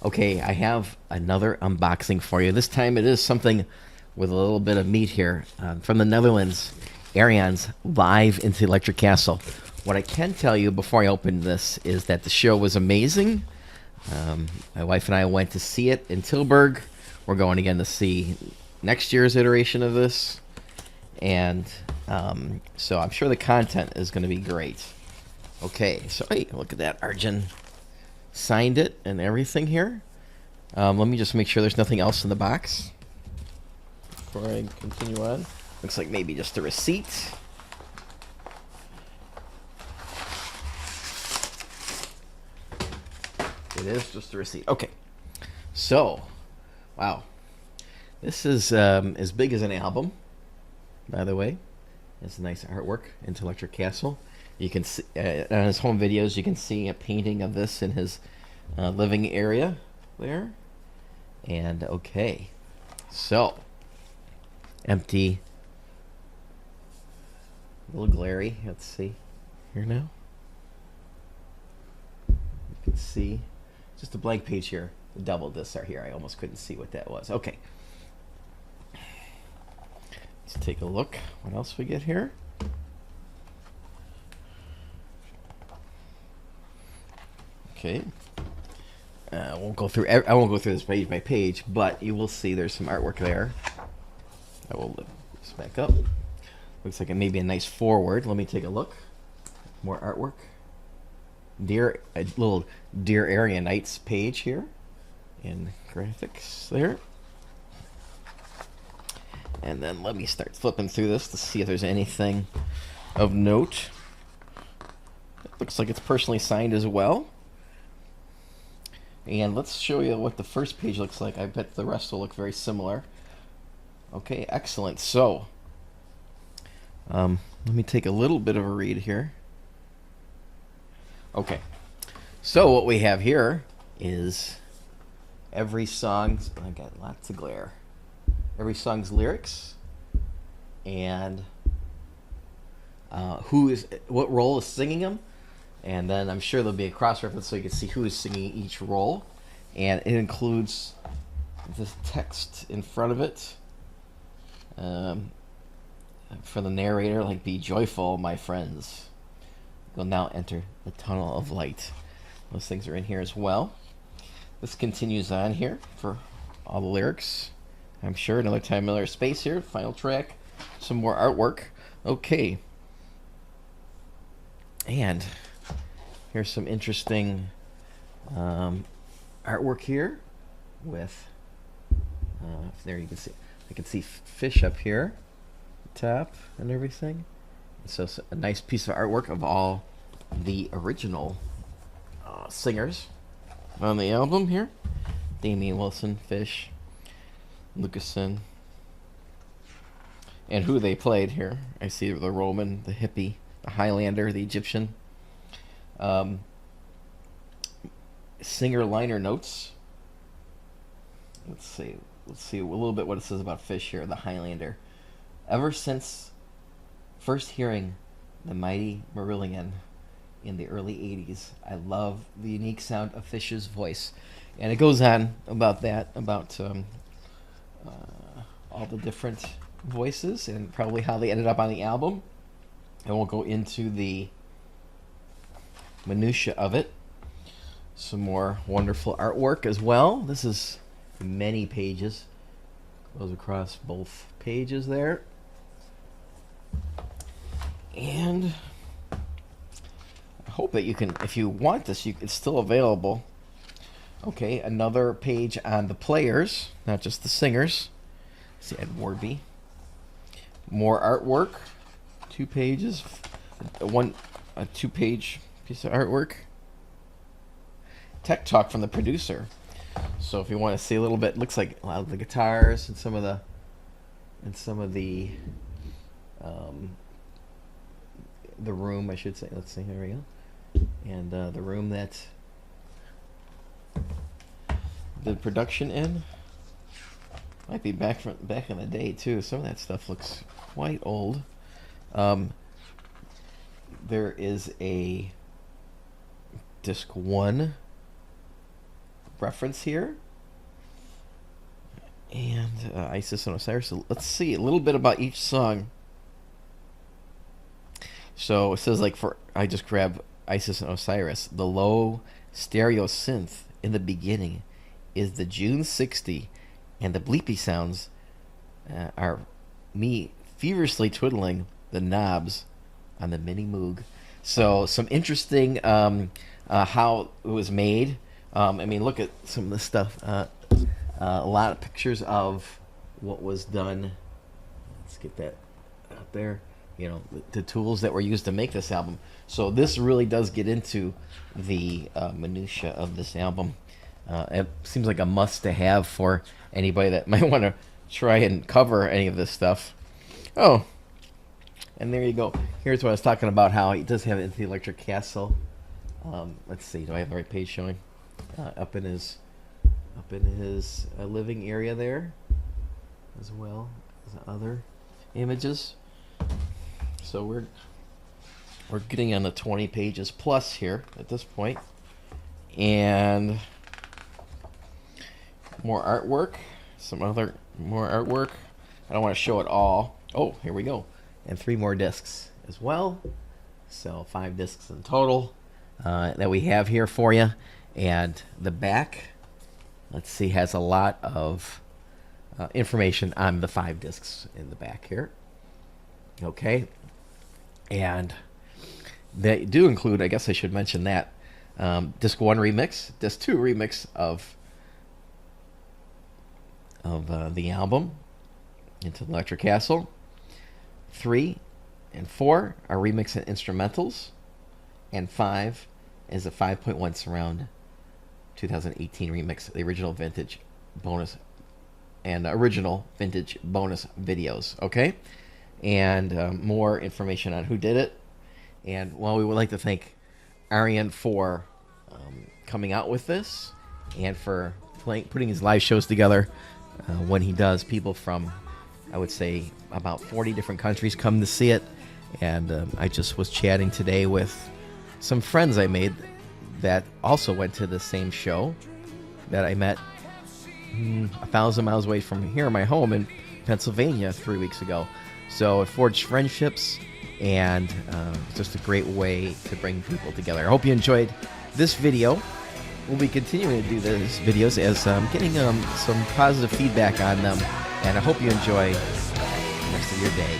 Okay, I have another unboxing for you. This time it is something with a little bit of meat here. From the Netherlands, Ayreon's live into Electric Castle. What I can tell you before I open this is that the show was amazing. My wife and I went to see it in Tilburg. We're going again to see next year's iteration of this. And so I'm sure the content is going to be great. Okay, so hey, look at that. Arjun signed it and everything here. Let me just make sure there's nothing else in the box before I continue on. Looks like maybe just a receipt. It is just a receipt. Okay. So, wow. This is as big as an album, by the way. It's nice artwork into Electric Castle. You can see on his home videos, you can see a painting of this in his living area there. And okay, so empty, a little glary. Let's see here now. You can see just a blank page here. The double discs are here. I almost couldn't see what that was. Okay, let's take a look. What else we get here? Okay. I won't go through this page by page, but you will see there's some artwork there. I will lift this back up. Looks like it may be a nice forward. Let me take a look. More artwork. A little Dear Aryanites page here in graphics there. And then let me start flipping through this to see if there's anything of note. It looks like it's personally signed as well. And let's show you what the first page looks like. I bet the rest will look very similar. Okay, excellent. So, let me take a little bit of a read here. Okay, so what we have here is every song's, I got lots of glare, every song's lyrics and what role is singing them. And then I'm sure there'll be a cross-reference so you can see who is singing each role. And it includes this text in front of it for the narrator, like, "Be joyful, my friends. You'll now enter the tunnel of light." Those things are in here as well. This continues on here for all the lyrics. I'm sure another time, another space here. Final track. Some more artwork. Okay. And here's some interesting artwork here with there you can see, I can see fish up here top and everything. So a nice piece of artwork of all the original singers on the album here. Damian Wilson, Fish, Lucason, and who they played here. I see the Roman, the hippie, the Highlander, the Egyptian. Singer liner notes. Let's see a little bit what it says about Fish here, the Highlander. Ever since first hearing the mighty Marillion in the early 80s, I love the unique sound of Fish's voice. And it goes on about that, about all the different voices and probably how they ended up on the album. I won't go into the minutia of it. Some more wonderful artwork as well. This is many pages. Goes across both pages there. And I hope that you can, if you want this, it's still available. Okay, another page on the players, not just the singers. See Ed Warby. More artwork. 2 pages. A 2-page piece of artwork. Tech talk from the producer. So if you want to see a little bit, looks like a lot of the guitars and some of the room, I should say. Let's see, here we go. And the room that the production in might be back in the day too. Some of that stuff looks quite old. There is a disc 1 reference here. And Isis and Osiris. So let's see a little bit about each song. So it says, like, I just grab Isis and Osiris. The low stereo synth in the beginning is the June 60, and the bleepy sounds are me feverishly twiddling the knobs on the Mini Moog. So some interesting how it was made. I mean, look at some of the stuff. A lot of pictures of what was done. Let's get that out there. You know, the tools that were used to make this album. So this really does get into the minutia of this album. It seems like a must to have for anybody that might want to try and cover any of this stuff. Oh, and there you go. Here's what I was talking about, how he does have it into the Electric Castle. Let's see, do I have the right page showing? Up in his living area there, as well as other images. So we're getting on the 20 pages plus here at this point, and more artwork, more artwork. I don't want to show it all. Oh, here we go, and 3 more discs as well. So 5 discs in total that we have here for you, and the back, let's see, has a lot of information on the 5 discs in the back here. Okay. And they do include, I guess I should mention that, disc 1 remix, disc 2 remix of the album, Into the Electric Castle. 3 and 4 are remix and instrumentals, and 5 is a 5.1 surround 2018 remix, the original vintage bonus videos. Okay. And more information on who did it. And, well, we would like to thank Ayreon for coming out with this, and for putting his live shows together when he does. People from, I would say, about 40 different countries come to see it. And I just was chatting today with some friends I made that also went to the same show that I met 1,000 miles away from here, my home in Pennsylvania, 3 weeks ago. So it forged friendships, and just a great way to bring people together. I hope you enjoyed this video. We'll be continuing to do these videos as I'm getting some positive feedback on them, and I hope you enjoy the rest of your day.